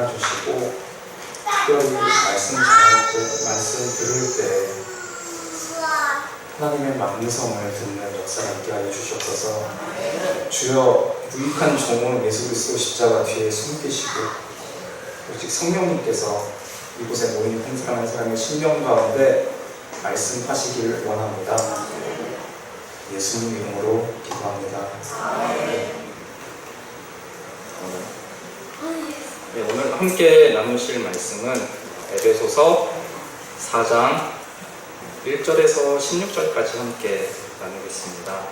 만나주시고 특별히 말씀 전할 때, 말씀 들을 때 하나님의 만성을 듣는 역사가 있게 하여 주시옵소서. 주여, 유익한 종은 예수 그리스도 십자가 뒤에 숨기시고 오직 성령님께서 이곳에 모인 한 사람 한 사람의 심령 가운데 말씀하시기를 원합니다. 예수님 이름으로 기도합니다. 네, 오늘 함께 나누실 말씀은 에베소서 4장 1절에서 16절까지 함께 나누겠습니다.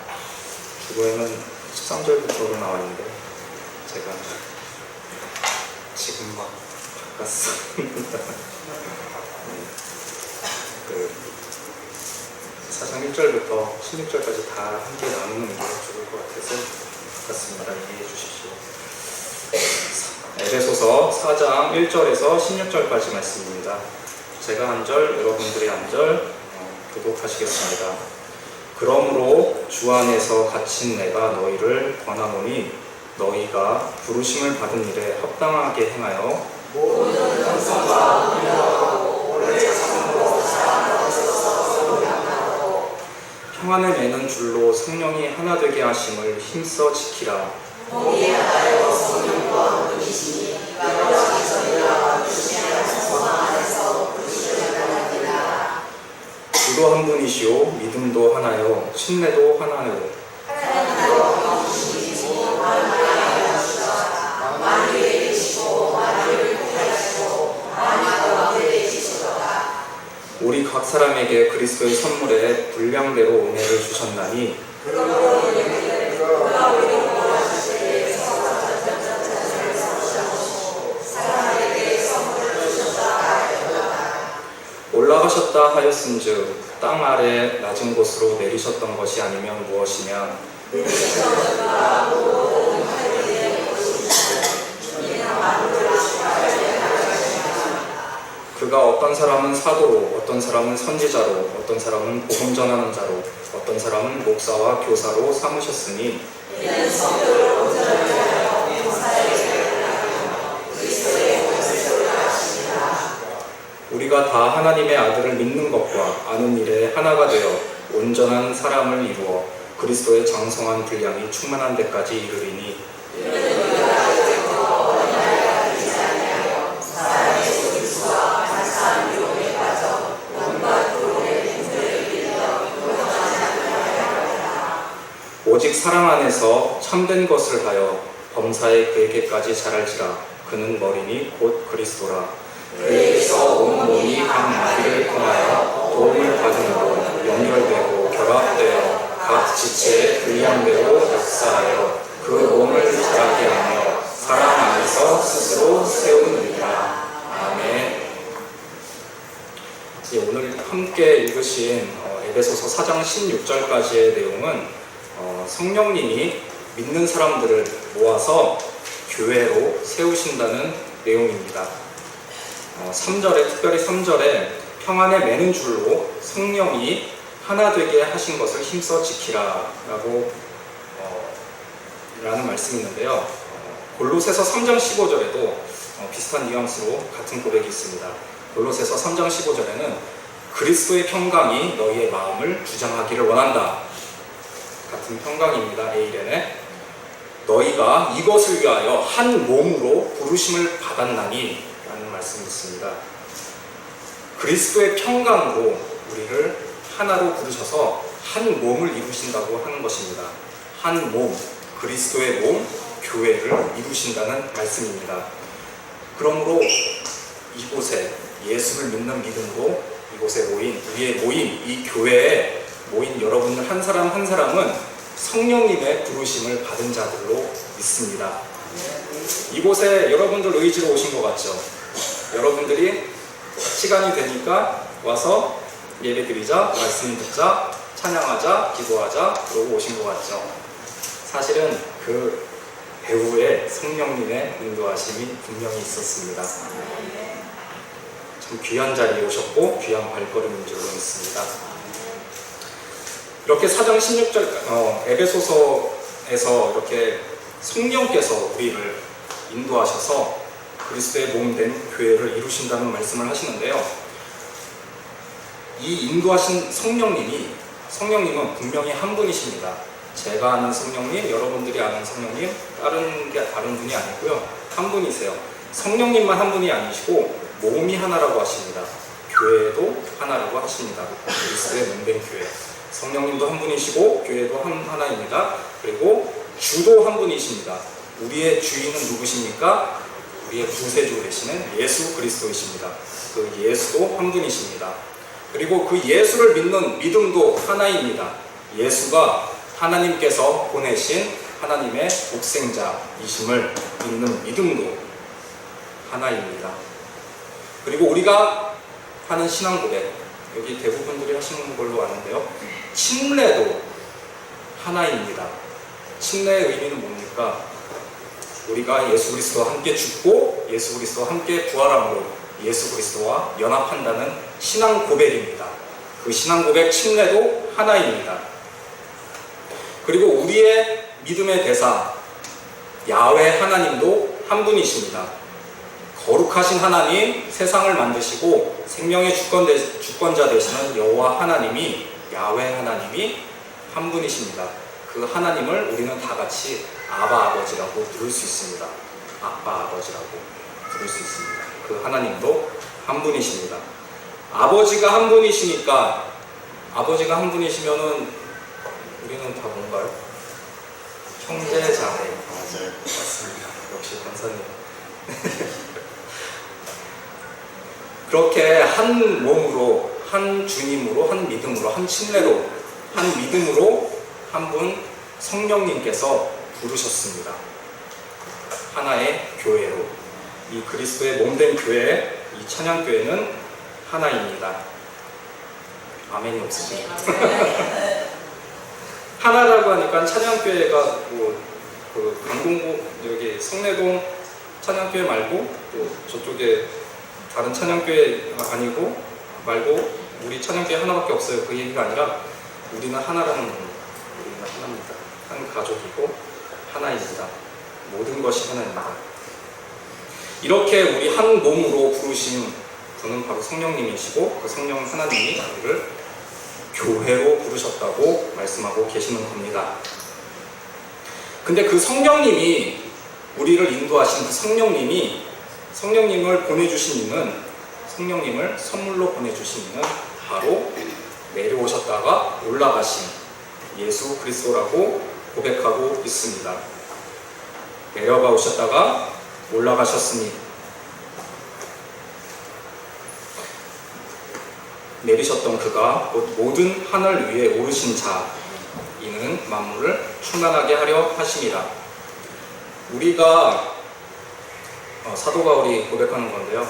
주보에는 13절부터로 나와 있는데 제가 지금 막 바꿨습니다. 4장 1절부터 16절까지 다 함께 나누는 게 좋을 것 같아서 바꿨습니다. 이해해 주십시오. 에베소서 4장 1절에서 16절까지 말씀입니다. 제가 한 절, 여러분들이 한 절 교독하시겠습니다. 그러므로 주 안에서 갇힌 내가 너희를 권하노니 너희가 부르심을 받은 일에 합당하게 행하여 모든 정성과 운명하고 오래 자성으로 사랑하는 것으로 소명하고 평안을 매는 줄로 성령이 하나 되게 하심을 힘써 지키라. 몸이 하나요 성령과 분이시니 여러 가지 전이라 주시는 성성 안에서 부르심을 받았느니라. 주도 한 분이시오 믿음도 하나요 신뢰도 하나요 하나님도 영주시니 만민을 하시다 만유에 계시고 만유를 구하시고 만유와 함께 계시도다. 우리 각 사람에게 그리스도의 선물에 분량대로 은혜를 주셨나니 그러므로 우리를 그가 우리를 구원하실 때에 사람에게 선물을 주셨다 하였다. 올라가셨다 하였은즉 땅 아래 낮은 곳으로 내리셨던 것이 아니면 무엇이냐 그가 어떤 사람은 사도로 어떤 사람은 선지자로 어떤 사람은 복음 전하는 자로 어떤 사람은 목사와 교사로 삼으셨으니 이는 성도를 온전하게 하여 용사에게 하여 그리스도의 본체를 하시니라. 우리가 다 하나님의 아들을 믿는 것과 아는 일에 하나가 되어 온전한 사람을 이루어 그리스도의 장성한 분량이 충만한 데까지 이르리니 오직 사랑 안에서 참된 것을 하여 범사에 그에게까지 자랄지라. 그는 머리니 곧 그리스도라. 그에게서 온 몸이 각 마디를 통하여 도움을 받음으로 연결되고 결합되어 각 지체에 분량대로 역사하여 그 몸을 자라게 하며 사랑 안에서 스스로 세우느니라. 아멘. 오늘 함께 읽으신 에베소서 4장 16절까지의 내용은 성령님이 믿는 사람들을 모아서 교회로 세우신다는 내용입니다. 3절에 특별히 3절에 평안에 매는 줄로 성령이 하나 되게 하신 것을 힘써 지키라 라는 말씀이 있는데요. 골로새서 3장 15절에도 비슷한 뉘앙스로 같은 고백이 있습니다. 골로새서 3장 15절에는 그리스도의 평강이 너희의 마음을 주장하기를 원한다. 같은 평강입니다. 에이렌에 너희가 이것을 위하여 한 몸으로 부르심을 받았나니 라는 말씀이 있습니다. 그리스도의 평강으로 우리를 하나로 부르셔서 한 몸을 이루신다고 하는 것입니다. 한 몸, 그리스도의 몸, 교회를 이루신다는 말씀입니다. 그러므로 이곳에 예수를 믿는 믿음으로 이곳에 모인 우리의 모임, 이 교회에 모인 여러분들 한 사람 한 사람은 성령님의 부르심을 받은 자들로 믿습니다. 이곳에 여러분들 의지로 오신 것 같죠? 여러분들이 시간이 되니까 와서 예배드리자, 말씀 듣자, 찬양하자, 기도하자 그러고 오신 것 같죠? 사실은 그 배후에 성령님의 인도하심이 분명히 있었습니다. 참 귀한 자리에 오셨고 귀한 발걸음인 줄로 믿습니다. 이렇게 4장 16절 에베소서에서 이렇게 성령께서 우리를 인도하셔서 그리스도의 몸 된 교회를 이루신다는 말씀을 하시는데요. 이 인도하신 성령님은 분명히 한 분이십니다. 제가 아는 성령님, 여러분들이 아는 성령님, 다른 분이 아니고요. 한 분이세요. 성령님만 한 분이 아니시고 몸이 하나라고 하십니다. 교회도 하나라고 하십니다. 그리스도의 몸 된 교회. 성령님도 한 분이시고 교회도 하나입니다. 그리고 주도 한 분이십니다. 우리의 주인은 누구십니까? 우리의 구세주 되시는 예수 그리스도이십니다. 그 예수도 한 분이십니다. 그리고 그 예수를 믿는 믿음도 하나입니다. 예수가 하나님께서 보내신 하나님의 독생자이심을 믿는 믿음도 하나입니다. 그리고 우리가 하는 신앙 고백, 여기 대부분들이 하시는 걸로 아는데요. 침례도 하나입니다. 침례의 의미는 뭡니까? 우리가 예수 그리스도와 함께 죽고 예수 그리스도와 함께 부활함으로 예수 그리스도와 연합한다는 신앙 고백입니다. 그 신앙 고백 침례도 하나입니다. 그리고 우리의 믿음의 대상 야훼 하나님도 한 분이십니다. 거룩하신 하나님, 세상을 만드시고 생명의 주권자 되시는 여호와 하나님이, 야훼 하나님이 한 분이십니다. 그 하나님을 우리는 다 같이 아바 아버지라고 부를 수 있습니다. 아빠 아버지라고 부를 수 있습니다. 그 하나님도 한 분이십니다. 아버지가 한 분이시니까, 아버지가 한 분이시면은 우리는 다 뭔가요? 형제자매. 맞아요. 맞습니다. 역시 권사님. 그렇게 한 몸으로, 한 주님으로, 한 믿음으로, 한 침례로, 한 믿음으로 한 분 성령님께서 부르셨습니다. 하나의 교회로. 이 그리스도의 몸된 교회, 이 찬양교회는 하나입니다. 아멘이 없으십니까? 하나라고 하니까 찬양교회가 그 강동구 여기 성내동 찬양교회 말고 또 저쪽에 다른 찬양교회 아니고 말고 우리 찬양교회 하나밖에 없어요. 그 얘기가 아니라 우리는 하나라는 겁니다. 우리는 하나입니다. 한 가족이고 하나입니다. 모든 것이 하나입니다. 이렇게 우리 한 몸으로 부르신 분은 바로 성령님이시고 그 성령 하나님이 우리를 교회로 부르셨다고 말씀하고 계시는 겁니다. 근데 그 성령님이 우리를 인도하신 그 성령님을 보내주신 이는, 성령님을 선물로 보내주신 이는 바로 내려오셨다가 올라가신 예수 그리스도라고 고백하고 있습니다. 내려가 오셨다가 올라가셨으니 내리셨던 그가 곧 모든 하늘 위에 오르신 자 이는 만물을 충만하게 하려 하심이라. 우리가 사도 바울이 고백하는 건데요.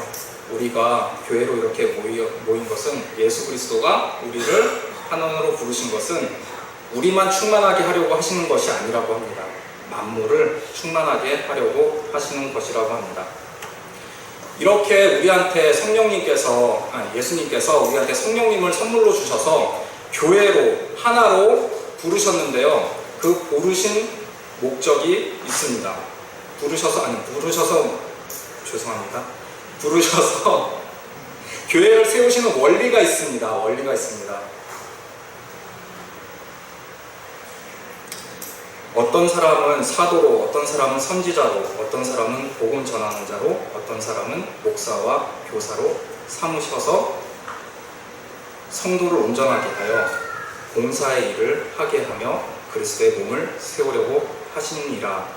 우리가 교회로 이렇게 모인 것은 예수 그리스도가 우리를 하나로 부르신 것은 우리만 충만하게 하려고 하시는 것이 아니라고 합니다. 만물을 충만하게 하려고 하시는 것이라고 합니다. 이렇게 우리한테 예수님께서 우리한테 성령님을 선물로 주셔서 교회로 하나로 부르셨는데요. 그 부르신 목적이 있습니다. 부르셔서 교회를 세우시는 원리가 있습니다. 어떤 사람은 사도로, 어떤 사람은 선지자로, 어떤 사람은 복음 전하는 자로, 어떤 사람은 목사와 교사로 삼으셔서 성도를 온전하게 하여 봉사의 일을 하게 하며 그리스도의 몸을 세우려고 하시니라.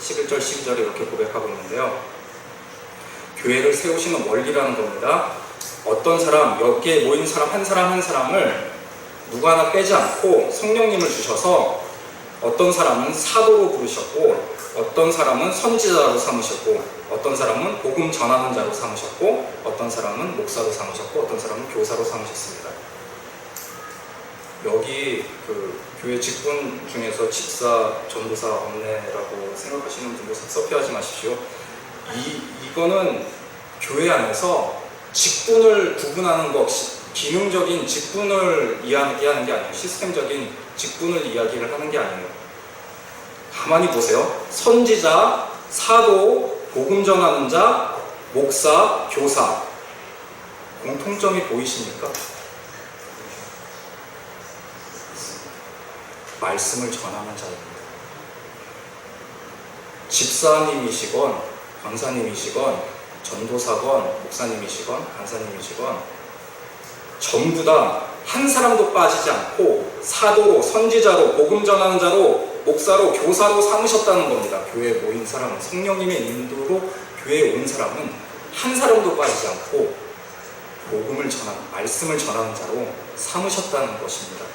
11절 12절에 이렇게 고백하고 있는데요. 교회를 세우시는 원리라는 겁니다. 어떤 사람, 여기에 모인 사람 한 사람을 누구 하나 빼지 않고 성령님을 주셔서 어떤 사람은 사도로 부르셨고, 어떤 사람은 선지자로 삼으셨고, 어떤 사람은 복음 전하는 자로 삼으셨고, 어떤 사람은 목사로 삼으셨고, 어떤 사람은 교사로 삼으셨습니다. 여기 그 교회 직분 중에서 집사, 전도사, 엄내라고 생각하시는 분들 섭섭해하지 마십시오. 이거는 교회 안에서 직분을 구분하는 것, 기능적인 직분을 이야기하는 게 아니에요. 시스템적인 직분을 이야기를 하는 게 아니에요. 가만히 보세요. 선지자, 사도, 복음 전하는 자, 목사, 교사. 공통점이 보이십니까? 말씀을 전하는 자입니다. 집사님이시건 강사님이시건 전도사건 목사님이시건 간사님이시건 전부 다 한 사람도 빠지지 않고 사도로, 선지자로, 복음 전하는 자로, 목사로, 교사로 삼으셨다는 겁니다. 교회에 모인 사람은, 성령님의 인도로 교회에 온 사람은 한 사람도 빠지지 않고 복음을 전하는, 말씀을 전하는 자로 삼으셨다는 것입니다.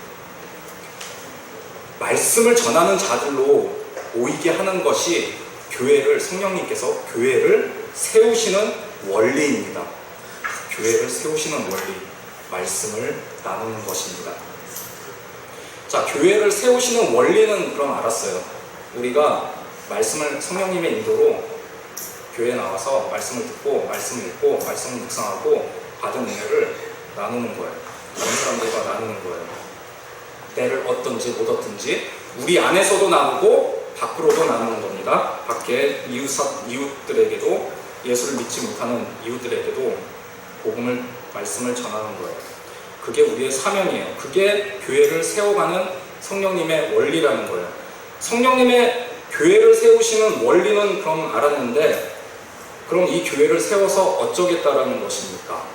말씀을 전하는 자들로 모이게 하는 것이 교회를, 성령님께서 교회를 세우시는 원리입니다. 교회를 세우시는 원리, 말씀을 나누는 것입니다. 자, 교회를 세우시는 원리는 그럼 알았어요. 우리가 말씀을, 성령님의 인도로 교회에 나와서 말씀을 듣고, 말씀을 읽고, 말씀을 묵상하고 받은 은혜를 나누는 거예요. 다른 사람들과 나누는 거예요. 때를 얻든지 못 얻든지 우리 안에서도 나누고 밖으로도 나누는 겁니다. 밖에 이웃들에게도, 예수를 믿지 못하는 이웃들에게도 복음을, 말씀을 전하는 거예요. 그게 우리의 사명이에요. 그게 교회를 세워가는 성령님의 원리라는 거예요. 성령님의 교회를 세우시는 원리는 그럼 알았는데, 그럼 이 교회를 세워서 어쩌겠다라는 것입니까?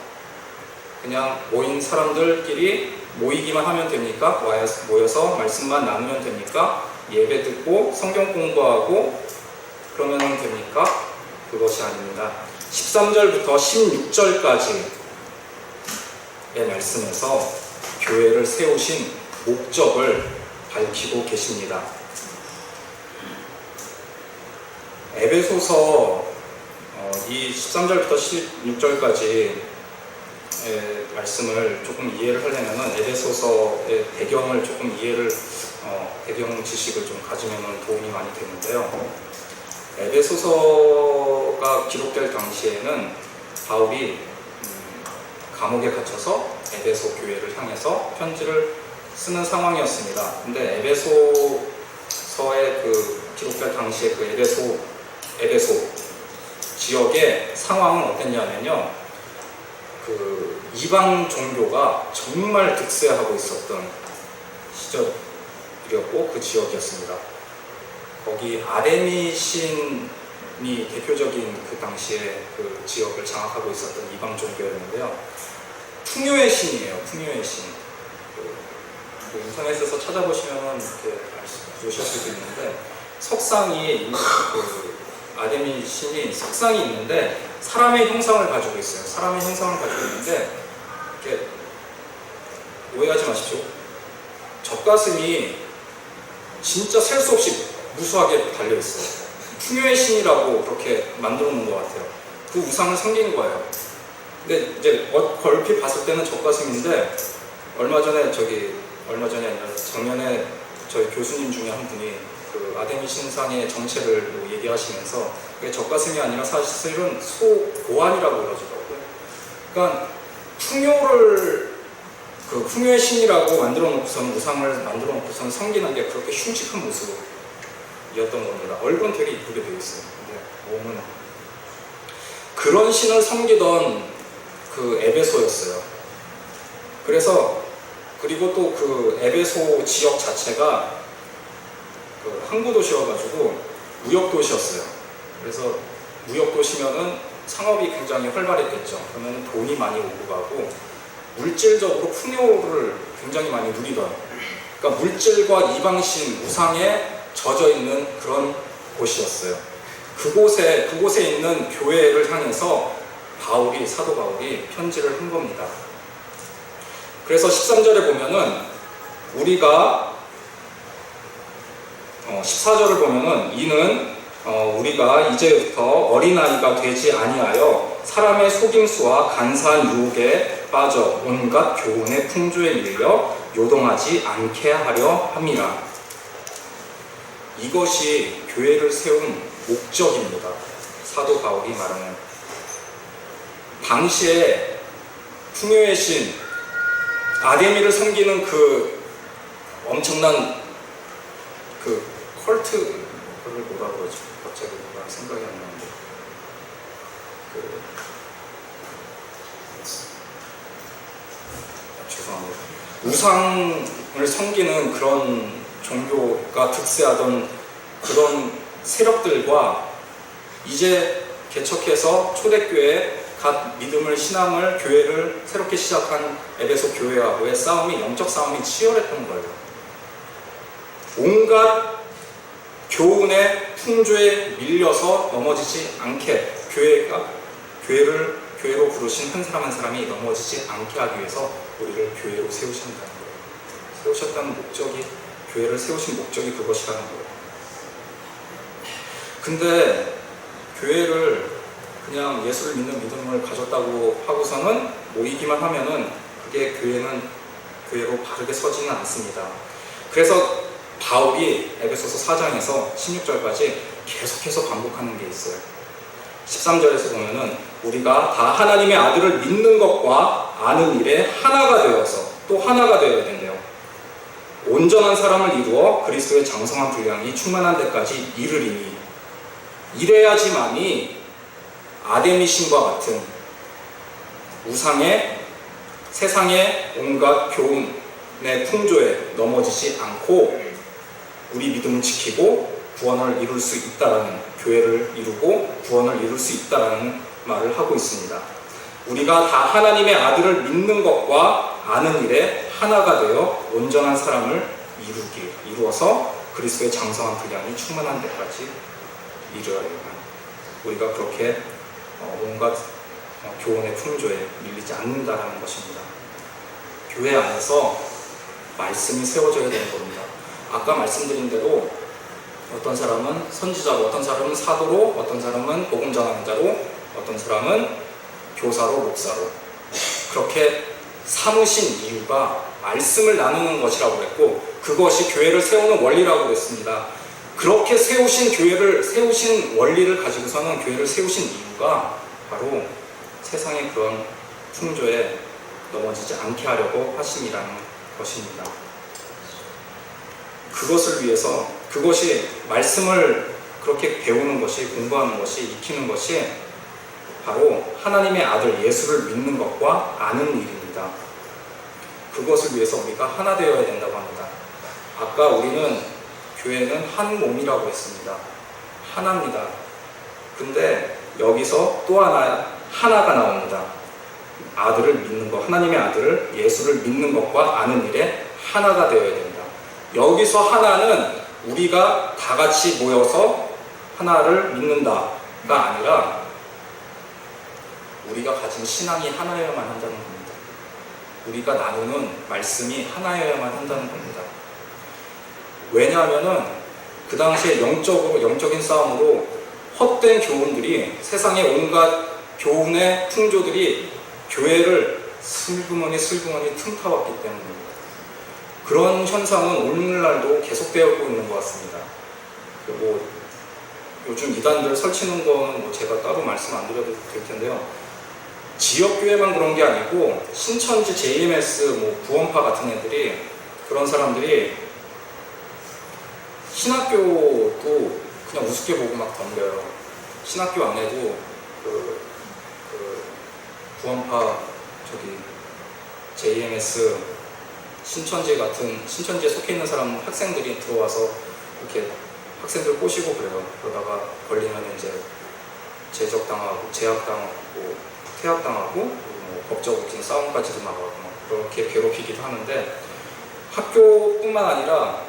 그냥 모인 사람들끼리 모이기만 하면 됩니까? 모여서 말씀만 나누면 됩니까? 예배 듣고 성경 공부하고 그러면 됩니까? 그것이 아닙니다. 13절부터 16절까지의 말씀에서 교회를 세우신 목적을 밝히고 계십니다. 에베소서 이 13절부터 16절까지 말씀을 조금 이해를 하려면 에베소서의 배경을 조금 이해를, 배경 지식을 좀 가지면 도움이 많이 되는데요. 에베소서가 기록될 당시에는 바울이 감옥에 gat혀서 에베소 교회를 향해서 편지를 쓰는 상황이었습니다. 근데 에베소서에 기록될 당시에 에베소 지역의 상황은 어땠냐면요, 이방 종교가 정말 득세하고 있었던 시절이었고 그 지역이었습니다. 거기 아데미 신이 대표적인 그 당시에 그 지역을 장악하고 있었던 이방 종교였는데요. 풍요의 신이에요. 풍요의 신. 인터넷에서 찾아보시면 이렇게 보실 수도 있는데, 석상이 아데미 신이 석상이 있는데 사람의 형상을 가지고 있어요. 사람의 형상을 가지고 있는데, 이렇게 오해하지 마십시오. 젖가슴이 진짜 셀 수 없이 무수하게 달려 있어요. 풍요의 신이라고 그렇게 만들어 놓은 것 같아요. 그 우상을 섬긴 거예요. 근데 이제 얼핏 봤을 때는 젖가슴인데, 얼마 전에 아니라 작년에 저희 교수님 중에 한 분이 그 아데미 신상의 정체를 얘기하시면서 그게 젖가슴이 아니라 사실은 소고안이라고 그러더라고요. 그러니까 풍요의 신이라고 만들어 놓고선, 우상을 만들어 놓고선 섬기는 게 그렇게 흉측한 모습이었던 겁니다. 얼굴은 되게 이쁘게 되어 있어요. 근데 몸은 그런 신을 섬기던 그 에베소였어요. 그리고 또 그 에베소 지역 자체가 항구 도시여가지고 무역 도시였어요. 그래서 무역 도시면은 상업이 굉장히 활발했겠죠. 그러면 돈이 많이 오고 가고 물질적으로 풍요를 굉장히 많이 누리던, 그러니까 물질과 이방신, 우상에 젖어 있는 그런 곳이었어요. 그곳에 있는 교회를 향해서 사도 바울이 편지를 한 겁니다. 그래서 13절에 보면은 우리가 14절을 보면은 이는 우리가 이제부터 어린아이가 되지 아니하여 사람의 속임수와 간사한 유혹에 빠져 온갖 교훈의 풍조에 밀려 요동하지 않게 하려 함이라. 이것이 교회를 세운 목적입니다. 사도 바울이 말하는, 당시에 풍요의 신 아데미를 섬기는 그 엄청난 그 컬트, 그걸 뭐라 그러지? 갑자기 생각이 안 나는데, 죄송합니다. 우상을 섬기는 그런 종교가 득세하던 그런 세력들과 이제 개척해서 초대교회 갓 믿음을 신앙을 교회를 새롭게 시작한 에베소 교회하고의 싸움이 영적 싸움이 치열했던 거예요. 온갖 교훈의 풍조에 밀려서 넘어지지 않게 교회로 부르신 한 사람 한 사람이 넘어지지 않게 하기 위해서 우리를 교회로 세우신다는 거예요. 세우셨다는 목적이, 교회를 세우신 목적이 그것이라는 거예요. 근데 교회를 그냥 예수를 믿는 믿음을 가졌다고 하고서는 모이기만 하면은 그게 교회로 바르게 서지는 않습니다. 그래서 바울이 에베소서 4장에서 16절까지 계속해서 반복하는 게 있어요. 13절에서 보면은 우리가 다 하나님의 아들을 믿는 것과 아는 일에 하나가 되어서 또 하나가 되어야 된대요. 온전한 사람을 이루어 그리스도의 장성한 분량이 충만한 데까지 이르리니 이래야지만이 아데미신과 같은 우상의 세상의 온갖 교훈의 풍조에 넘어지지 않고 우리 믿음을 지키고 구원을 이룰 수 있다라는, 교회를 이루고 구원을 이룰 수 있다라는 말을 하고 있습니다. 우리가 다 하나님의 아들을 믿는 것과 아는 일에 하나가 되어 온전한 사람을 이루어서 그리스도의 장성한 분량이 충만한 데까지 이르어야 합니다. 우리가 그렇게 온갖 교훈의 풍조에 밀리지 않는다라는 것입니다. 교회 안에서 말씀이 세워져야 되는 겁니다. 아까 말씀드린 대로 어떤 사람은 선지자로, 어떤 사람은 사도로, 어떤 사람은 복음 전하는 자로, 어떤 사람은 교사로, 목사로 그렇게 삼으신 이유가 말씀을 나누는 것이라고 했고, 그것이 교회를 세우는 원리라고 했습니다. 그렇게 세우신 원리를 가지고서는 교회를 세우신 이유가 바로 세상의 그런 풍조에 넘어지지 않게 하려고 하심이라는 것입니다. 그것을 위해서, 그것이 말씀을 그렇게 배우는 것이, 공부하는 것이, 익히는 것이 바로 하나님의 아들 예수를 믿는 것과 아는 일입니다. 그것을 위해서 우리가 하나 되어야 된다고 합니다. 아까 우리는 교회는 한 몸이라고 했습니다. 하나입니다. 근데 여기서 또 하나가 나옵니다. 아들을 믿는 것, 하나님의 아들을, 예수를 믿는 것과 아는 일에 하나가 되어야 됩니다. 여기서 하나는 우리가 다 같이 모여서 하나를 믿는다가 아니라 우리가 가진 신앙이 하나여야만 한다는 겁니다. 우리가 나누는 말씀이 하나여야만 한다는 겁니다. 왜냐하면은 그 당시에 영적인 싸움으로 헛된 교훈들이, 세상의 온갖 교훈의 풍조들이 교회를 슬그머니 틈타왔기 때문입니다. 그런 현상은 오늘날도 계속되고 있는 것 같습니다. 그리고 요즘 이단들 설치는 건 제가 따로 말씀 안 드려도 될 텐데요. 지역교회만 그런 게 아니고 신천지, JMS, 구원파 같은 애들이, 그런 사람들이 신학교도 그냥 우습게 보고 막 덤벼요. 신학교 안에도 구원파, JMS, 신천지에 속해 있는 사람, 학생들이 들어와서 이렇게 학생들 꼬시고 그래요. 그러다가 걸리면 이제 제적당하고, 제약당하고, 퇴학당하고, 법적 싸움까지도 나가고 그렇게 괴롭히기도 하는데, 학교뿐만 아니라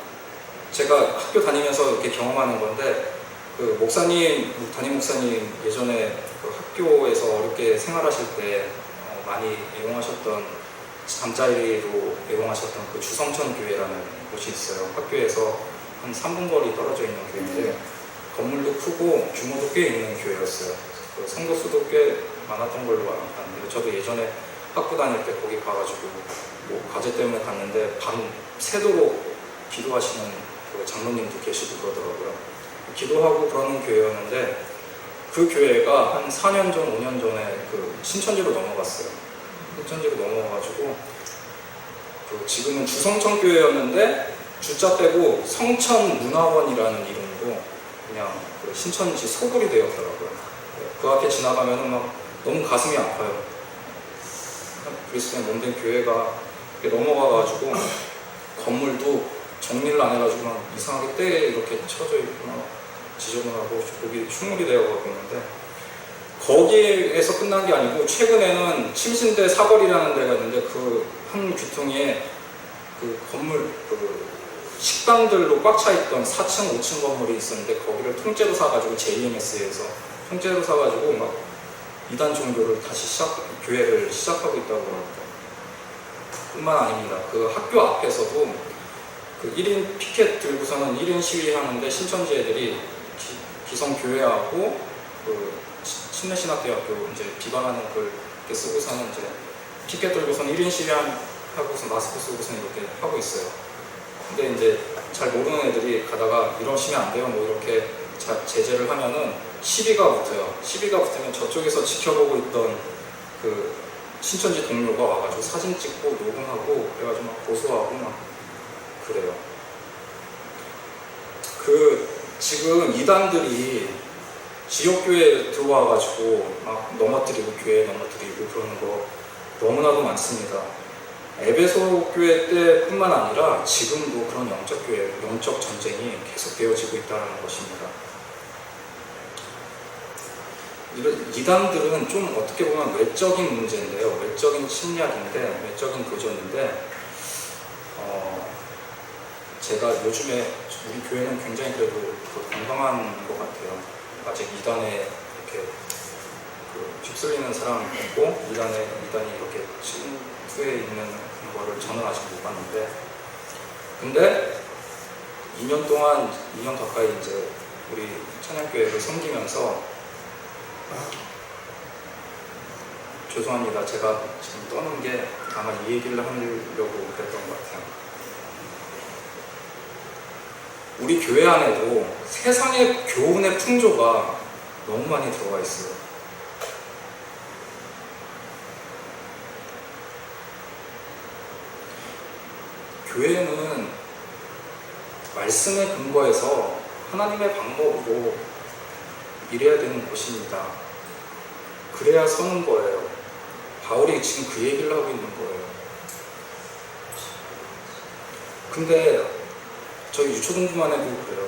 제가 학교 다니면서 이렇게 경험하는 건데, 담임 목사님 예전에 학교에서 어렵게 생활하실 때 많이 애용하셨던, 잠자리로 애용하셨던 그 주성천 교회라는 곳이 있어요. 학교에서 한 3분 거리 떨어져 있는 교회인데, 건물도 크고 규모도 꽤 있는 교회였어요. 그 성도수도 꽤 많았던 걸로 아는데, 저도 예전에 학교 다닐 때 거기 가가지고 과제 때문에 갔는데 밤 새도록 기도하시는 그 장로님도 계시고 그러더라고요. 기도하고 그러는 교회였는데, 그 교회가 한 4년 전, 5년 전에 그 신천지로 넘어갔어요. 신천지로 넘어가가지고 지금은 주성천 교회였는데 주자 빼고 성천문화원이라는 이름으로 그냥 그 신천지 소굴이 되었더라고요. 그 앞에 지나가면은 막 너무 가슴이 아파요. 그리스도의 몸된 교회가 이렇게 넘어가가지고 건물도 정리를 안 해가지고 막 이상하게 때에 이렇게 쳐져 있고 막 지저분하고 거기 흉물이 되어가고 있는데, 거기에서 끝난 게 아니고 최근에는 침신대 사거리라는 데가 있는데 그 한 귀퉁이에 그 건물 그 식당들로 꽉 차 있던 4층, 5층 건물이 있었는데 거기를 통째로 사가지고 JMS에서 통째로 사가지고 막 이단 종교를 다시 교회를 시작하고 있다고 합니다. 뿐만 아닙니다. 그 학교 앞에서도 그 1인 피켓 들고서는 1인 시위하는데 신천지 애들이 기성교회하고 그 신내신학대학교 이제 비관하는 걸 이렇게 쓰고서는 이제 피켓 들고서는 1인 시위하고서 마스크 쓰고서는 이렇게 하고 있어요. 근데 이제 잘 모르는 애들이 가다가 이러시면 안 돼요 뭐 이렇게 제재를 하면은 시비가 붙어요. 시비가 붙으면 저쪽에서 지켜보고 있던 그 신천지 동료가 와가지고 사진 찍고 녹음하고 그래가지고 막 고소하고 막 그래요. 그 지금 이단들이 지역교회에 들어와가지고 막 넘어뜨리고 교회 넘어뜨리고 그러는 거 너무나도 많습니다. 에베소 교회 때뿐만 아니라 지금도 그런 영적 교회, 영적 전쟁이 계속 되어지고 있다는 것입니다. 이단들은 좀 어떻게 보면 외적인 문제인데요. 외적인 침략인데, 외적인 도전인데, 제가 요즘에 우리 교회는 굉장히 그래도 건강한 것 같아요. 아직 이단에 이렇게 휩쓸리는 사람이 있고, 이단이 이렇게 침투해 있는 거를 저는 아직 못 봤는데, 근데 2년 가까이 이제 우리 찬양교회를 섬기면서 죄송합니다. 제가 지금 떠는 게 아마 이 얘기를 하려고 그랬던 것 같아요. 우리 교회 안에도 세상의 교훈의 풍조가 너무 많이 들어가 있어요. 교회는 말씀에 근거해서 하나님의 방법으로 이래야 되는 곳입니다. 그래야 서는 거예요. 바울이 지금 그 얘기를 하고 있는 거예요. 근데 저희 유초동부만 해도 그래요.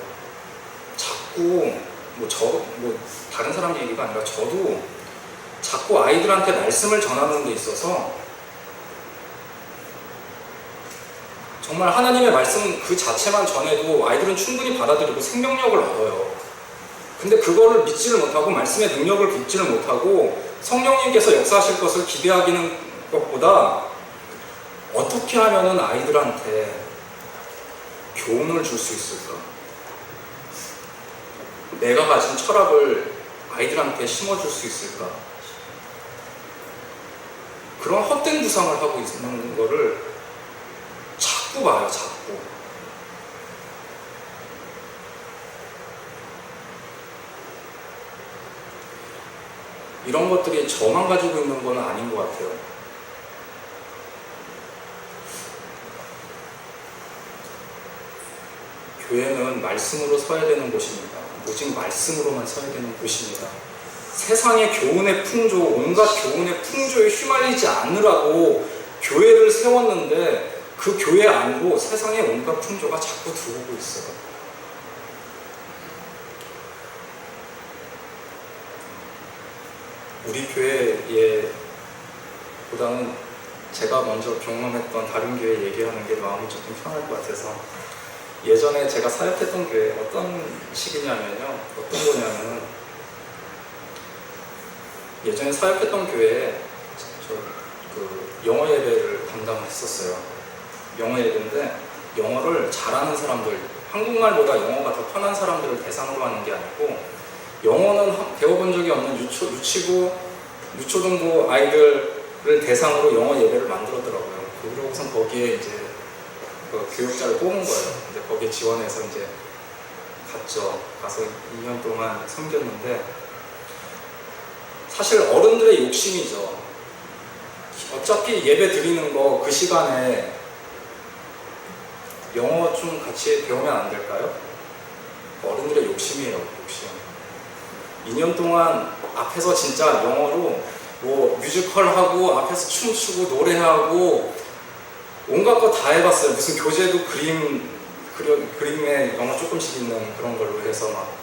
자꾸 다른 사람 얘기가 아니라 저도 자꾸 아이들한테 말씀을 전하는 데 있어서 정말 하나님의 말씀 그 자체만 전해도 아이들은 충분히 받아들이고 생명력을 얻어요. 근데 그거를 믿지를 못하고 말씀의 능력을 믿지를 못하고 성령님께서 역사하실 것을 기대하기는 것보다 어떻게 하면은 아이들한테 교훈을 줄 수 있을까? 내가 가진 철학을 아이들한테 심어줄 수 있을까? 그런 헛된 구상을 하고 있는 거를 자꾸 봐요, 자꾸. 이런 것들이 저만 가지고 있는 건 아닌 것 같아요. 교회는 말씀으로 서야 되는 곳입니다. 오직 말씀으로만 서야 되는 곳입니다. 세상의 교훈의 풍조, 온갖 교훈의 풍조에 휘말리지 않으라고 교회를 세웠는데 그 교회 안으로 세상의 온갖 풍조가 자꾸 들어오고 있어요. 우리 교회에 보다는 제가 먼저 경험했던 다른 교회 얘기하는 게 마음이 조금 편할 것 같아서, 예전에 제가 사역했던 교회 어떤 식이냐면요, 어떤 거냐면 예전에 사역했던 교회에 영어 예배를 담당했었어요. 영어 예배인데 영어를 잘하는 사람들, 한국말보다 영어가 더 편한 사람들을 대상으로 하는 게 아니고, 영어는 배워본 적이 없는 유치부, 유초등부 아이들을 대상으로 영어 예배를 만들었더라고요. 그러고선 거기에 이제 교육자를 뽑은 거예요. 근데 거기에 지원해서 이제 갔죠. 가서 2년 동안 섬겼는데, 사실 어른들의 욕심이죠. 어차피 예배 드리는 거 그 시간에 영어 좀 같이 배우면 안 될까요? 어른들의 욕심이에요, 욕심. 2년 동안 앞에서 진짜 영어로 뭐 뮤지컬 하고 앞에서 춤추고 노래하고 온갖 거 다 해봤어요. 무슨 교재도 그림에 영어 조금씩 있는 그런 걸로 해서 막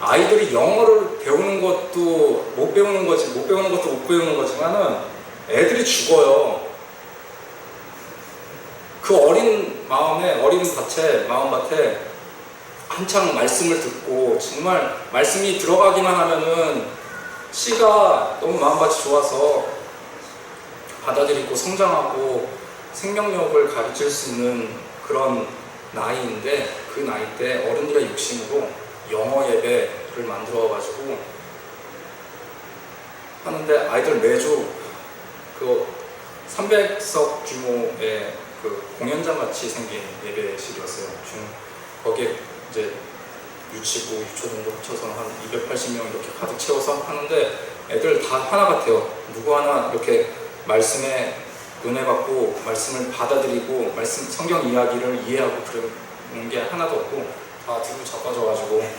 아이들이 영어를 배우는 것도 못 배우는 것도 못 배우는 거지만은 애들이 죽어요. 그 어린 마음에 어린 마음밭에 한창 말씀을 듣고 정말 말씀이 들어가기만 하면은 씨가 너무 마음밭이 좋아서 받아들이고 성장하고 생명력을 가르칠 수 있는 그런 나이인데 그 나이 때 어른들의 욕심으로 영어 예배를 만들어가지고 하는데 아이들 매주 그 300석 규모의 그 공연장 같이 생긴 예배실이었어요. 거기에 이제 유치부, 유초등부 합쳐서 한 280명 이렇게 가득 채워서 하는데 애들 다 하나 같아요. 누구 하나 이렇게 말씀에 은혜 받고 말씀을 받아들이고 말씀 성경 이야기를 이해하고 그런 게 하나도 없고 다 뒤로 자빠져가지고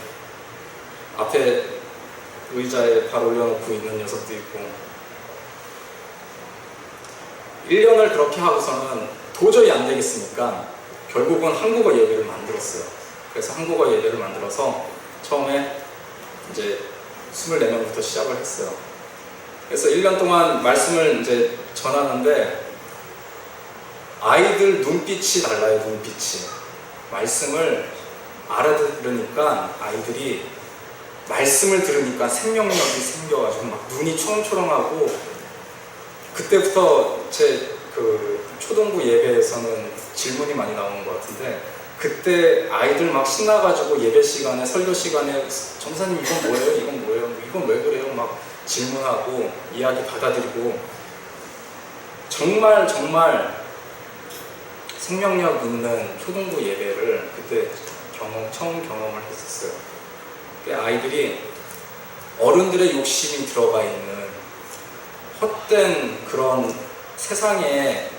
앞에 의자에 발 올려놓고 있는 녀석도 있고 1년을 그렇게 하고서는 도저히 안 되겠으니까 결국은 한국어 예배를 만들었어요. 그래서 한국어 예배를 만들어서 처음에 이제 24명부터 시작을 했어요. 그래서 1년 동안 말씀을 이제 전하는데 아이들 눈빛이 달라요. 눈빛이 말씀을 알아들으니까 아이들이 말씀을 들으니까 생명력이 생겨가지고 막 눈이 초롱초롱하고 그때부터 제 그 초등부 예배에서는 질문이 많이 나오는 것 같은데 그때 아이들 막 신나가지고 예배 시간에 설교 시간에 전사님 이건 뭐예요? 이건 뭐예요? 이건 왜 그래요? 막 질문하고 이야기 받아들이고 정말 생명력 있는 초등부 예배를 그때 처음 경험을 했었어요. 아이들이 어른들의 욕심이 들어가 있는 헛된 그런 세상의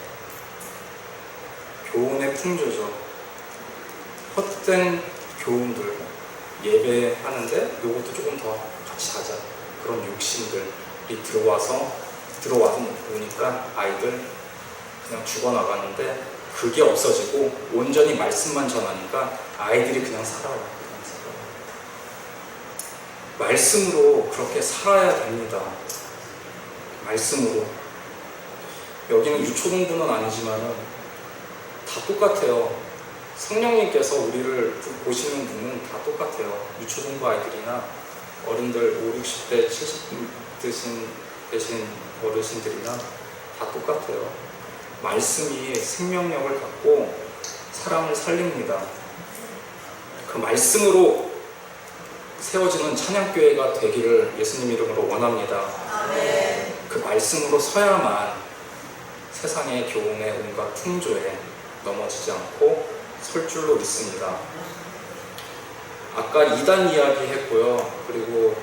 교훈의 풍조죠. 헛된 교훈들 예배하는데 이것도 조금 더 같이 하자 그런 욕심들이 들어와서 보니까 아이들 그냥 죽어나가는데 그게 없어지고 온전히 말씀만 전하니까 아이들이 그냥 살아요. 말씀으로 그렇게 살아야 됩니다. 말씀으로. 여기는 유초등부는 아니지만은 다 똑같아요. 성령님께서 우리를 보시는 분은 다 똑같아요. 유초등부 아이들이나 어른들 5, 60대, 70 되신 어르신들이나 다 똑같아요. 말씀이 생명력을 갖고 사람을 살립니다. 그 말씀으로 세워지는 찬양교회가 되기를 예수님 이름으로 원합니다. 아멘. 그 말씀으로 서야만 세상의 교훈의 온갖 풍조에 넘어지지 않고 설 줄로 믿습니다. 아까 2단 이야기 했고요. 그리고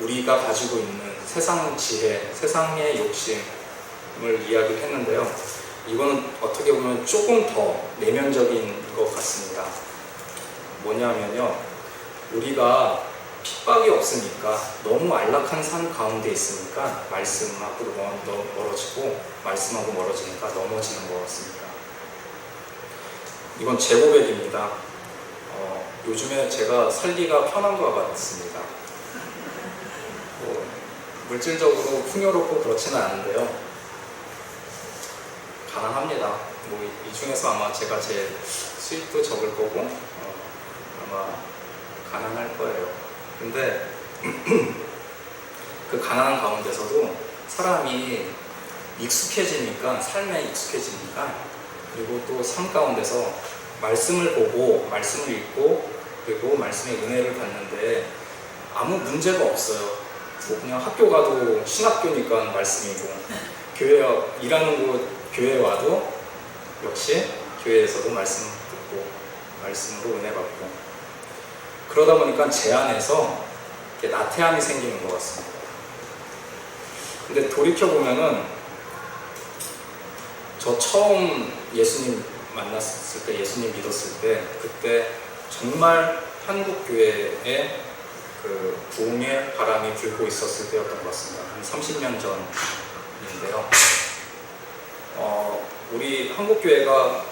우리가 가지고 있는 세상 지혜, 세상의 욕심을 이야기했는데요. 이거는 어떻게 보면 조금 더 내면적인 것 같습니다. 뭐냐면요. 우리가 핍박이 없으니까 너무 안락한 삶 가운데 있으니까 말씀하고 멀어지고 말씀하고 멀어지니까 넘어지는 것 같습니다. 이건 제 고백입니다. 요즘에 제가 살기가 편한 것 같습니다. 물질적으로 풍요롭고 그렇지는 않은데요. 가난합니다. 이 중에서 아마 제가 제일 수입도 적을 거고 아마 가난할 거예요. 근데 그 가난한 가운데서도 사람이 익숙해지니까 삶에 익숙해지니까 그리고 또 삶 가운데서 말씀을 보고 말씀을 읽고 그리고 말씀의 은혜를 받는데 아무 문제가 없어요. 그냥 학교 가도 신학교니까 말씀이고 일하는 곳 교회에 와도 역시 교회에서도 말씀 듣고 말씀으로 은혜 받고 그러다 보니까 제 안에서 나태함이 생기는 것 같습니다. 근데 돌이켜보면은 저 처음 예수님 만났을 때, 예수님 믿었을 때 그때 정말 한국교회에 그 부흥의 바람이 불고 있었을 때였던 것 같습니다. 한 30년 전인데요. 우리 한국교회가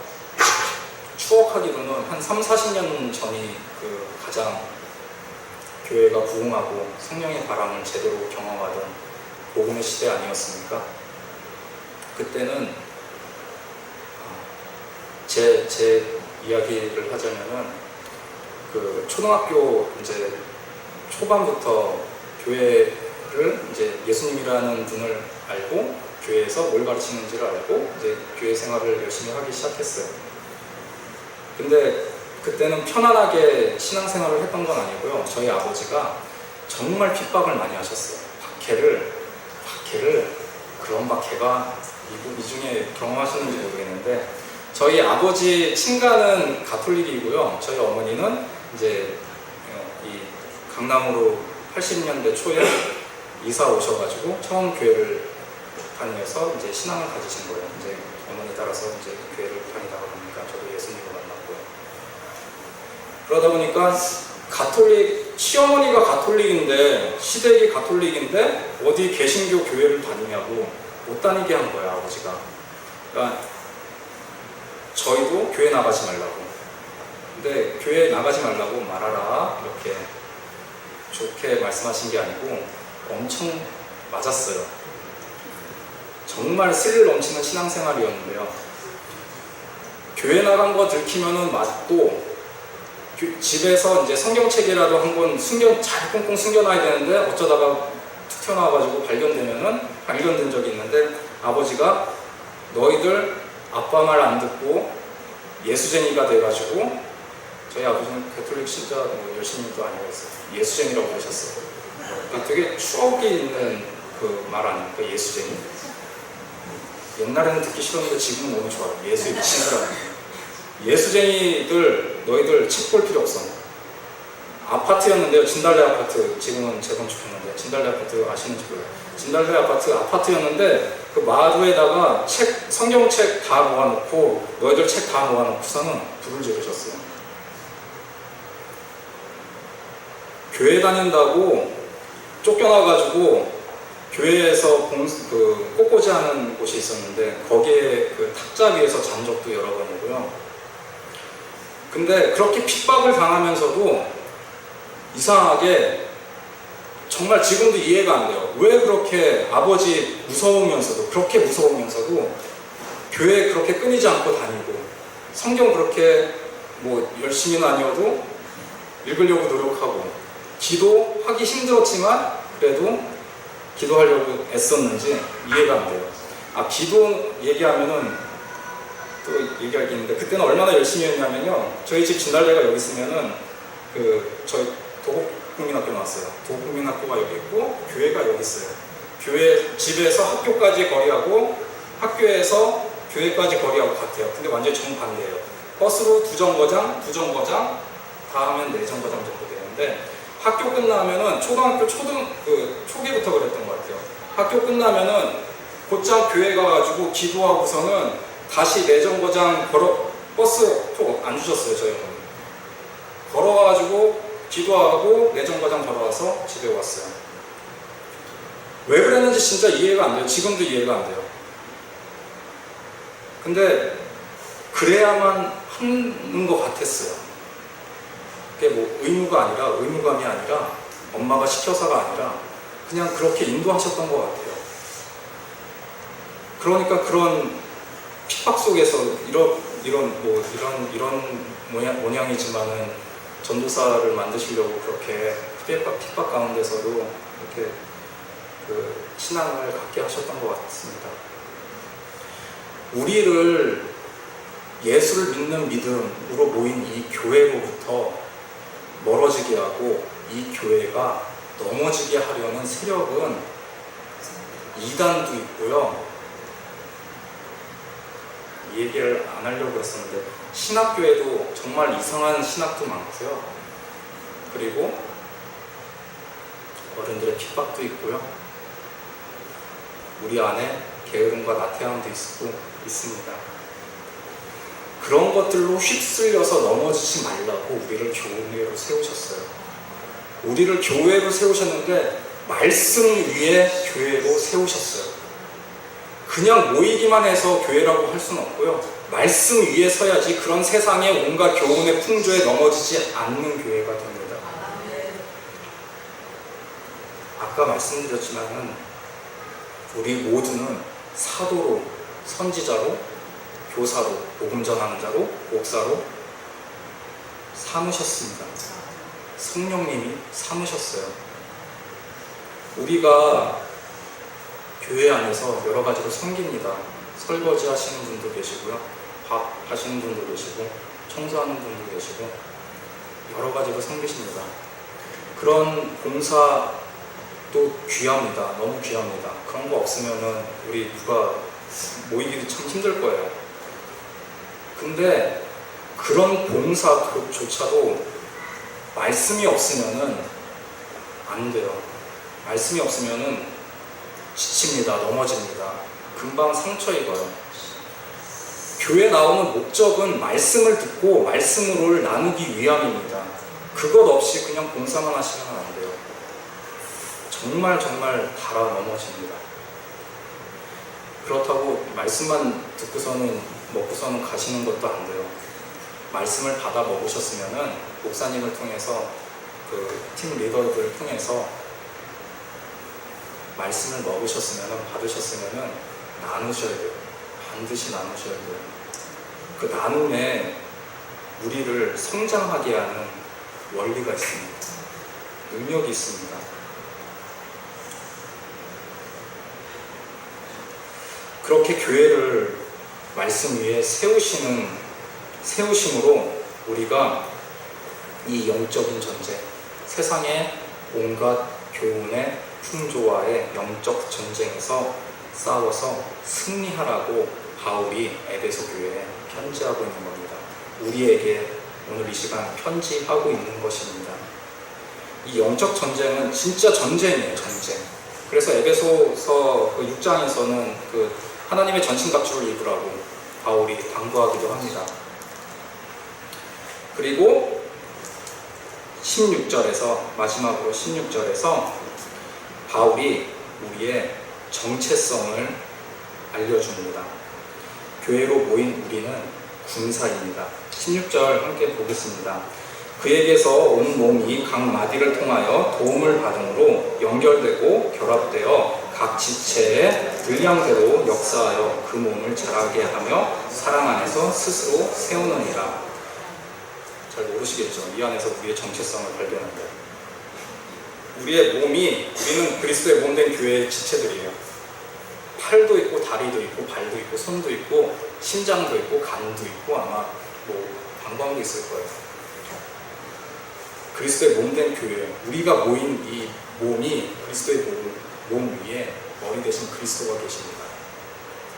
추억하기로는 한 3, 40년 전이 그 가장 교회가 부흥하고 성령의 바람을 제대로 경험하던 복음의 시대 아니었습니까? 그때는 제 이야기를 하자면은 그 초등학교 이제 초반부터 교회를 이제 예수님이라는 분을 알고 교회에서 뭘 가르치는지를 알고 이제 교회 생활을 열심히 하기 시작했어요. 근데 그때는 편안하게 신앙생활을 했던 건 아니고요. 저희 아버지가 정말 핍박을 많이 하셨어요. 박해를 그런 박해가 이 중에 경험하셨는지 모르겠는데 저희 아버지 친가는 가톨릭이고요. 저희 어머니는 이제 이 강남으로 80년대 초에 이사 오셔가지고 처음 교회를 다니면서 이제 신앙을 가지신 거예요. 이제 어머니 따라서 이제 교회를 다니다가 보니까 저도 예수님을 만났고요. 그러다 보니까 가톨릭, 시어머니가 가톨릭인데 시댁이 가톨릭인데 어디 개신교 교회를 다니냐고 못 다니게 한 거예요, 아버지가. 그러니까 저희도 교회 나가지 말라고. 근데 교회 나가지 말라고 말하라 이렇게 좋게 말씀하신 게 아니고 엄청 맞았어요. 정말 스릴 넘치는 신앙생활이었는데요. 교회 나간 거 들키면은 맞고 집에서 이제 성경책이라도 한 권 잘 꽁꽁 숨겨놔야 되는데 어쩌다가 툭 튀어나와가지고 발견된 적이 있는데 아버지가 너희들 아빠 말 안 듣고 예수쟁이가 돼가지고 저희 아버지는 가톨릭 신자 열심히도 아니었어요. 예수쟁이라고 그러셨어요. 되게 추억이 있는 그 말 아닙니까? 예수쟁이. 옛날에는 듣기 싫었는데 지금은 너무 좋아요. 예수에 미친 사람. 예수쟁이들 너희들 책 볼 필요 없어. 아파트였는데요. 진달래 아파트. 지금은 재건축했는데 진달래 아파트 아시는지 몰라요. 진달래 아파트였는데 그 마루에다가 성경책 다 모아놓고 너희들 책 다 모아놓고서는 불을 지르셨어요. 교회 다닌다고 쫓겨나가지고 교회에서 꽃꽂이 하는 곳이 있었는데 거기에 그 탁자 위에서 잔 적도 여러 번이고요. 근데 그렇게 핍박을 당하면서도 이상하게 정말 지금도 이해가 안 돼요. 왜 그렇게 아버지 그렇게 무서우면서도 교회 그렇게 끊이지 않고 다니고 성경 그렇게 열심히는 아니어도 읽으려고 노력하고 기도하기 힘들었지만 그래도 기도하려고 애썼는지 이해가 안 돼요. 기도 얘기하면은 또 얘기할 게 있는데 그때는 얼마나 열심히 했냐면요. 저희 집 진달래가 여기 있으면은 저희 도곡국민학교 나왔어요. 도곡국민학교가 여기 있고 교회가 여기 있어요. 집에서 학교까지 거리하고 학교에서 교회까지 거리하고 같아요. 근데 완전히 정반대예요. 버스로 두 정거장 다 하면 4정거장 정도 되는데 학교 끝나면은 초등학교 초기부터 그랬던 것 같아요. 학교 끝나면은 곧장 교회 가가지고 기도하고서는 다시 4정거장 버스 표 안 주셨어요. 저희 어머니. 걸어가지고 기도하고 4정거장 걸어와서 집에 왔어요. 왜 그랬는지 진짜 이해가 안 돼요. 지금도 이해가 안 돼요. 근데 그래야만 하는 것 같았어요. 그게 의무감이 아니라 엄마가 시켜서가 아니라 그냥 그렇게 인도하셨던 것 같아요. 그러니까 그런 핍박 속에서 이런 모양이지만은 전도사를 만드시려고 그렇게 핍박 가운데서도 이렇게 그 신앙을 갖게 하셨던 것 같습니다. 우리를 예수를 믿는 믿음으로 모인 이 교회로부터 멀어지게 하고 이 교회가 넘어지게 하려는 세력은 이단도 있고요. 이 얘기를 안 하려고 했었는데 신학교에도 정말 이상한 신학도 많고요. 그리고 어른들의 핍박도 있고요. 우리 안에 게으름과 나태함도 있습니다. 그런 것들로 휩쓸려서 넘어지지 말라고 우리를 교회로 세우셨어요. 우리를 교회로 세우셨는데 말씀 위에 교회로 세우셨어요. 그냥 모이기만 해서 교회라고 할 수는 없고요. 말씀 위에 서야지 그런 세상의 온갖 교훈의 풍조에 넘어지지 않는 교회가 됩니다. 아까 말씀드렸지만은 우리 모두는 사도로, 선지자로, 교사로, 복음 전하는 자로, 목사로 삼으셨습니다. 성령님이 삼으셨어요. 우리가 교회 안에서 여러 가지로 섬깁니다. 설거지 하시는 분도 계시고요. 밥 하시는 분도 계시고, 청소하는 분도 계시고, 여러 가지로 섬기십니다. 그런 봉사도 귀합니다. 너무 귀합니다. 그런 거 없으면은 우리 누가 모이기도 참 힘들 거예요. 근데 그런 봉사조차도 말씀이 없으면은 안 돼요. 말씀이 없으면은 지칩니다. 넘어집니다. 금방 상처 입어요. 교회 나오는 목적은 말씀을 듣고 말씀을 나누기 위함입니다. 그것 없이 그냥 봉사만 하시면 안 돼요. 정말 달아 넘어집니다. 그렇다고 말씀만 듣고서는 먹고서는 가시는 것도 안 돼요. 말씀을 받아 먹으셨으면은 목사님을 통해서 그 팀 리더들을 통해서 말씀을 먹으셨으면은 받으셨으면은 나누셔야 돼요. 반드시 나누셔야 돼요. 그 나눔에 우리를 성장하게 하는 원리가 있습니다. 능력이 있습니다. 그렇게 교회를 말씀 위에 세우심으로 우리가 이 영적인 전쟁, 세상의 온갖 교훈의 풍조와의 영적 전쟁에서 싸워서 승리하라고 바울이 에베소 교회에 편지하고 있는 겁니다. 우리에게 오늘 이 시간 편지하고 있는 것입니다. 이 영적 전쟁은 진짜 전쟁이에요. 전쟁. 그래서 에베소서 6장에서는 하나님의 전신갑주를 입으라고 바울이 당부하기도 합니다. 그리고 16절에서 마지막으로 16절에서 바울이 우리의 정체성을 알려줍니다. 교회로 모인 우리는 군사입니다. 16절 함께 보겠습니다. 그에게서 온 몸이 각 마디를 통하여 도움을 받음으로 연결되고 결합되어 각 지체의 분량대로 역사하여 그 몸을 자라게 하며 사랑 안에서 스스로 세우느니라. 잘 모르시겠죠? 이 안에서 우리의 정체성을 발견한다. 우리는 그리스도의 몸된 교회의 지체들이에요. 팔도 있고 다리도 있고 발도 있고 손도 있고 심장도 있고 간도 있고 아마 방광도 있을 거예요. 그리스도의 몸된 교회, 우리가 모인 이 몸이 그리스도의 몸 위에 머리 대신 그리스도가 계십니다.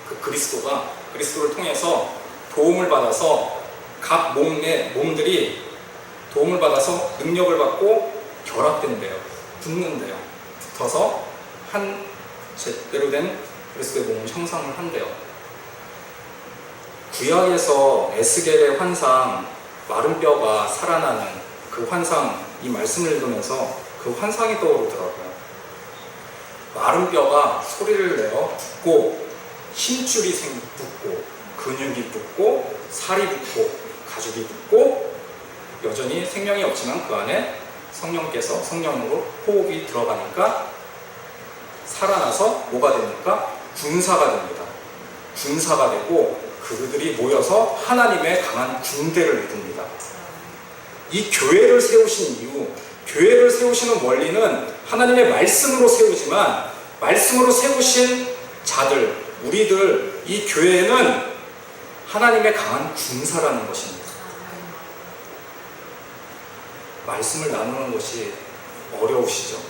그 그리스도를 통해서 도움을 받아서 각 몸들이 도움을 받아서 능력을 받고 결합된대요. 붙는데요. 붙어서 한 제대로 된 그리스도의 몸을 형상을 한대요. 구약에서 에스겔의 환상, 마른 뼈가 살아나는 그 환상, 이 말씀을 읽으면서 그 환상이 떠오르더라고요. 마른 뼈가 소리를 내어 붙고 힘줄이 붙고 근육이 붙고 살이 붙고 가죽이 붙고 여전히 생명이 없지만 그 안에 성령께서 성령으로 호흡이 들어가니까 살아나서 뭐가 됩니까? 군사가 됩니다. 군사가 되고 그들이 모여서 하나님의 강한 군대를 이룹니다. 이 교회를 세우신 이유, 교회를 세우시는 원리는 하나님의 말씀으로 세우지만 말씀으로 세우신 자들, 우리들, 이 교회는 하나님의 강한 군사라는 것입니다. 말씀을 나누는 것이 어려우시죠?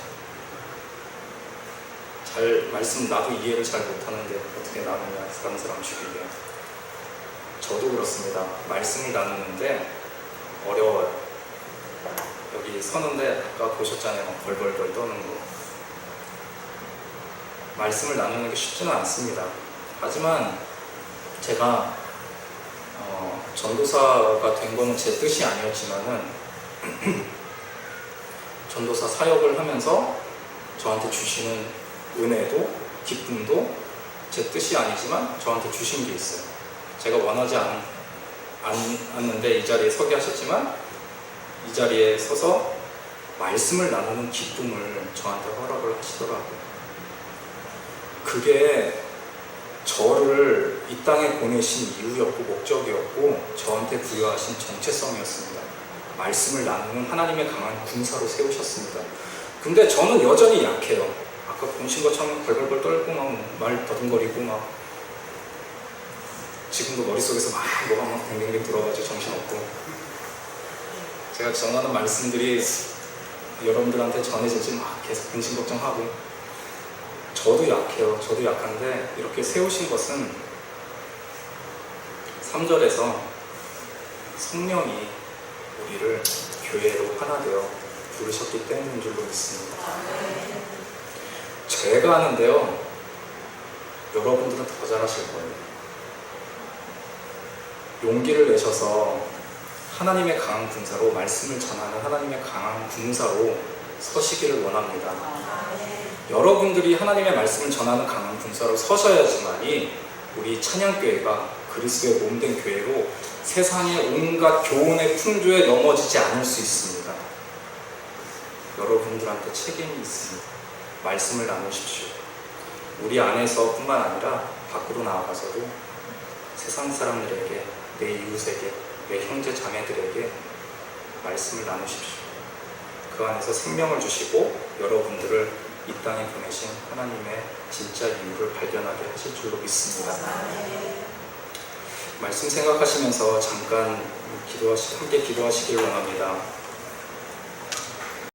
나도 이해를 잘 못하는데 어떻게 나누냐, 사람 주기에. 저도 그렇습니다. 말씀을 나누는데 어려워요. 여기 서는데 아까 보셨잖아요. 벌벌벌 떠는 거. 말씀을 나누는 게 쉽지는 않습니다. 하지만 제가 전도사가 된 거는 제 뜻이 아니었지만은 전도사 사역을 하면서 저한테 주시는 은혜도 기쁨도 제 뜻이 아니지만 저한테 주신 게 있어요. 제가 원하지 않는데 이 자리에 서게 하셨지만 이 자리에 서서 말씀을 나누는 기쁨을 저한테 허락을 하시더라고요. 그게 저를 이 땅에 보내신 이유였고 목적이었고 저한테 부여하신 정체성이었습니다. 말씀을 나누는 하나님의 강한 군사로 세우셨습니다. 근데 저는 여전히 약해요. 아까 보신 것처럼 벌벌벌 떨고 막 말 더듬거리고 막 지금도 머릿속에서 뭐가 막 뱅뱅뱅 돌아가지고 정신없고 제가 전하는 말씀들이 여러분들한테 전해질지 막 계속 근심 걱정하고 저도 약해요. 저도 약한데 이렇게 세우신 것은 3절에서 성령이 우리를 교회로 하나 되어 부르셨기 때문인 줄로 믿습니다. 제가 하는데요, 여러분들은 더 잘하실 거예요. 용기를 내셔서 하나님의 강한 군사로, 말씀을 전하는 하나님의 강한 군사로 서시기를 원합니다. 여러분들이 하나님의 말씀을 전하는 강한 군사로 서셔야지만이 우리 찬양교회가 그리스도의 몸된 교회로 세상의 온갖 교훈의 풍조에 넘어지지 않을 수 있습니다. 여러분들한테 책임이 있습니다. 말씀을 나누십시오. 우리 안에서 뿐만 아니라 밖으로 나아가서도 세상 사람들에게, 내 이웃에게, 내 형제 자매들에게 말씀을 나누십시오. 그 안에서 생명을 주시고 여러분들을 이 땅에 보내신 하나님의 진짜 이유를 발견하게 하실 줄로 믿습니다. 말씀 생각하시면서 잠깐 함께 기도하시길 원합니다.